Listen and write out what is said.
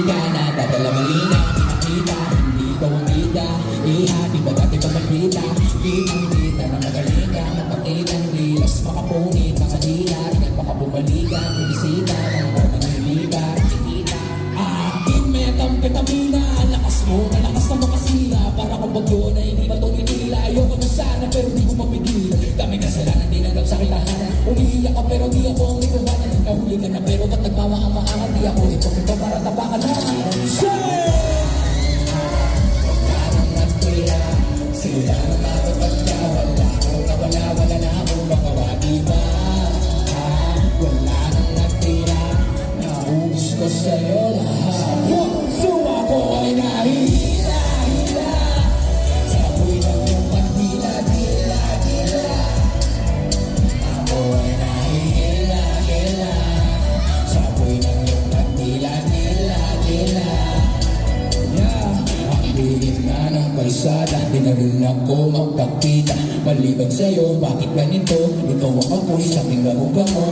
ka na dadala malina. Pinakita, hindi ko ang bida. Ihati ba dati pa magkita? Kitang-kita na magaling ka. Mapakitang lilas, makapunit, mga dilat. Makabumaligan, bumisita, mga orang niliba. Chikita, akin may atampetamina. Ang lakas mo, malakas na makasila. Para kung bagyo na hindi na ito inila. Ayoko na sana pero di ko mapigil. Dami kasalanan, di nanggap sa kitahanan. Umiiyak ka pero di ako ang likuhanan. Nahuli ka na pero ba't nagmawa ang maangat? Di ako ito para tapakan na. Sila na matapag ka, wala akong nawala, wala na akong magawa, diba? Wala nang natira, naubos ko sa'yo lahat. So ako ay nahihila-hila sa apoy ng iyong pandila-dila-dila. Ako ay nahihila-hila sa apoy ng iyong pandila-dila-dila. Ang bilis na ng kalsada, di na rin ako magpakita. Maliban sa'yo, bakit ganito? Ikaw ang apoy sa aking gamo-gamo.